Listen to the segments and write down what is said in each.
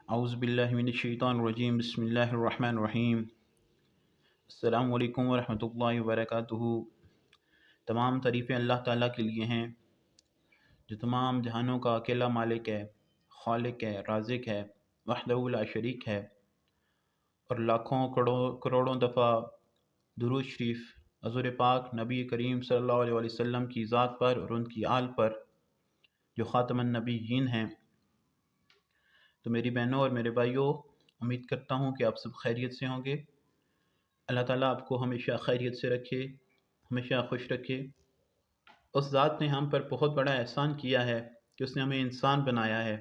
اعوذ باللہ من الشیطان الرجیم، بسم اللہ الرحمن الرحیم۔ السلام علیکم ورحمۃ اللہ وبرکاتہ۔ تمام تعریفیں اللہ تعالیٰ کے لیے ہیں جو تمام جہانوں کا اکیلا مالک ہے، خالق ہے، رازق ہے، وحدہ لا شریک ہے، اور لاکھوں کروڑوں دفعہ درود شریف حضور پاک نبی کریم صلی اللہ علیہ وسلم کی ذات پر اور ان کی آل پر جو خاتم النبیین ہیں۔ تو میری بہنوں اور میرے بھائیوں، امید کرتا ہوں کہ آپ سب خیریت سے ہوں گے۔ اللہ تعالیٰ آپ کو ہمیشہ خیریت سے رکھے، ہمیشہ خوش رکھے۔ اس ذات نے ہم پر بہت بڑا احسان کیا ہے کہ اس نے ہمیں انسان بنایا ہے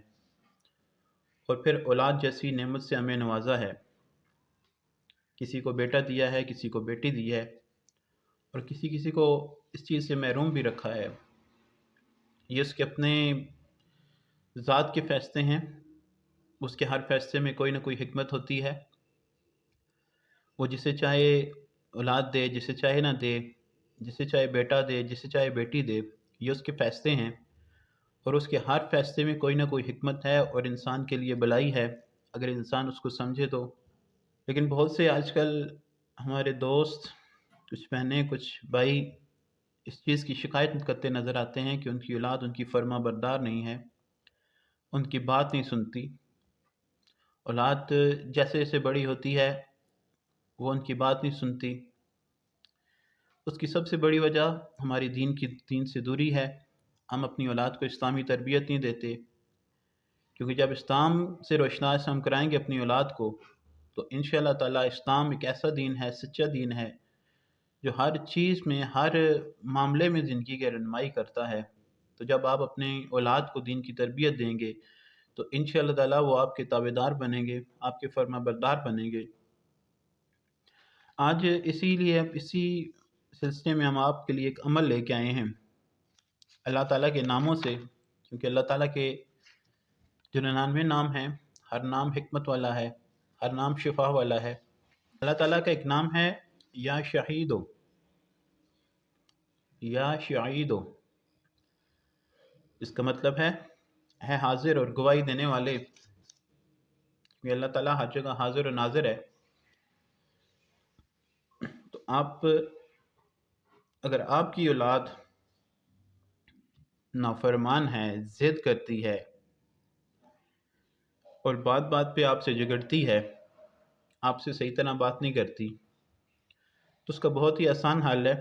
اور پھر اولاد جیسی نعمت سے ہمیں نوازا ہے۔ کسی کو بیٹا دیا ہے، کسی کو بیٹی دی ہے، اور کسی کو اس چیز سے محروم بھی رکھا ہے۔ یہ اس کے اپنے ذات کے فیصلے ہیں، اس کے ہر فیصلے میں کوئی نہ کوئی حکمت ہوتی ہے۔ وہ جسے چاہے اولاد دے، جسے چاہے نہ دے، جسے چاہے بیٹا دے، جسے چاہے بیٹی دے، یہ اس کے فیصلے ہیں، اور اس کے ہر فیصلے میں کوئی نہ کوئی حکمت ہے اور انسان کے لیے بھلائی ہے اگر انسان اس کو سمجھے تو۔ لیکن بہت سے آج کل ہمارے دوست، کچھ بہنیں، کچھ بھائی اس چیز کی شکایت کرتے نظر آتے ہیں کہ ان کی اولاد ان کی فرما بردار نہیں ہے، ان کی بات نہیں سنتی۔ اولاد جیسے جیسے بڑی ہوتی ہے وہ ان کی بات نہیں سنتی۔ اس کی سب سے بڑی وجہ ہماری دین سے دوری ہے۔ ہم اپنی اولاد کو اسلامی تربیت نہیں دیتے، کیونکہ جب اسلام سے روشناس ہم کرائیں گے اپنی اولاد کو تو انشاءاللہ تعالیٰ اسلام ایک ایسا دین ہے، سچا دین ہے، جو ہر چیز میں، ہر معاملے میں زندگی کی رہنمائی کرتا ہے۔ تو جب آپ اپنے اولاد کو دین کی تربیت دیں گے تو انشاءاللہ تعالیٰ وہ آپ کے تابعدار بنیں گے، آپ کے فرما بردار بنیں گے۔ آج اسی سلسلے میں ہم آپ کے لیے ایک عمل لے کے آئے ہیں اللہ تعالیٰ کے ناموں سے، کیونکہ اللہ تعالیٰ کے جو 99 نام ہیں، ہر نام حکمت والا ہے، ہر نام شفا والا ہے۔ اللہ تعالیٰ کا ایک نام ہے یا شہیدو، یا شہیدو، اس کا مطلب ہے حاضر اور گواہی دینے والے، کیونکہ اللہ تعالیٰ ہر جگہ حاضر و ناظر ہے۔ تو اگر آپ کی اولاد نافرمان ہے، ضد کرتی ہے اور بات بات پہ آپ سے جھگڑتی ہے، آپ سے صحیح طرح بات نہیں کرتی، تو اس کا بہت ہی آسان حل ہے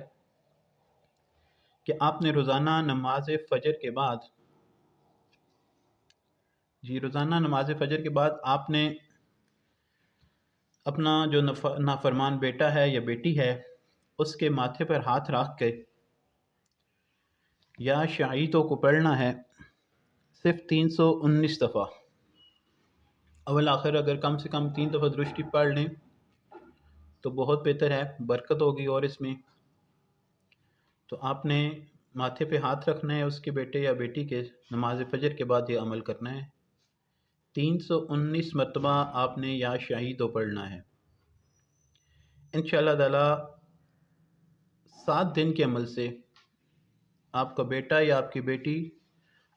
کہ آپ نے روزانہ نماز فجر کے بعد آپ نے اپنا جو نافرمان بیٹا ہے یا بیٹی ہے اس کے ماتھے پر ہاتھ رکھ کے یا شہیدوں کو پڑھنا ہے صرف 319 دفعہ۔ اول آخر اگر کم سے کم 3 دفعہ درود شریف پڑھ لیں تو بہت بہتر ہے، برکت ہوگی اور اس میں۔ تو آپ نے ماتھے پہ ہاتھ رکھنا ہے اس کے بیٹے یا بیٹی کے، نماز فجر کے بعد یہ عمل کرنا ہے۔ 319 مرتبہ آپ نے یا شہیدو پڑھنا ہے۔ انشاءاللہ تعالی 7 دن کے عمل سے آپ کا بیٹا یا آپ کی بیٹی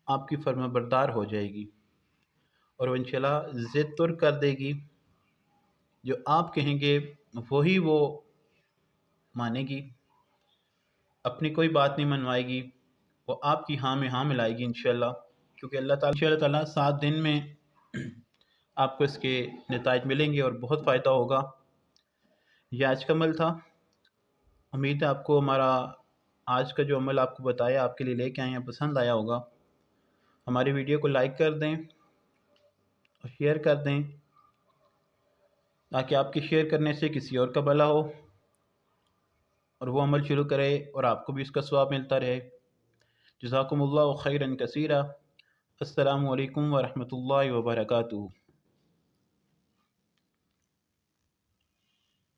آپ کی فرما بردار ہو جائے گی، اور وہ انشاءاللہ ضد ترک کر دے گی۔ جو آپ کہیں گے وہی وہ مانے گی، اپنی کوئی بات نہیں منوائے گی، وہ آپ کی ہاں میں ہاں ملائے گی انشاءاللہ، کیونکہ اللہ تعالیٰ 7 دن میں آپ کو اس کے نتائج ملیں گے اور بہت فائدہ ہوگا۔ یہ آج کا عمل تھا۔ امید ہے آپ کو ہمارا آج کا جو عمل آپ کو بتایا، آپ کے لیے لے کے آئے ہیں، پسند آیا ہوگا۔ ہماری ویڈیو کو لائک کر دیں اور شیئر کر دیں تاکہ آپ کے شیئر کرنے سے کسی اور کا بھلا ہو اور وہ عمل شروع کرے اور آپ کو بھی اس کا ثواب ملتا رہے۔ جزاکم اللہ خیرا کثیرا۔ السلام علیکم ورحمۃ اللہ وبرکاتہ۔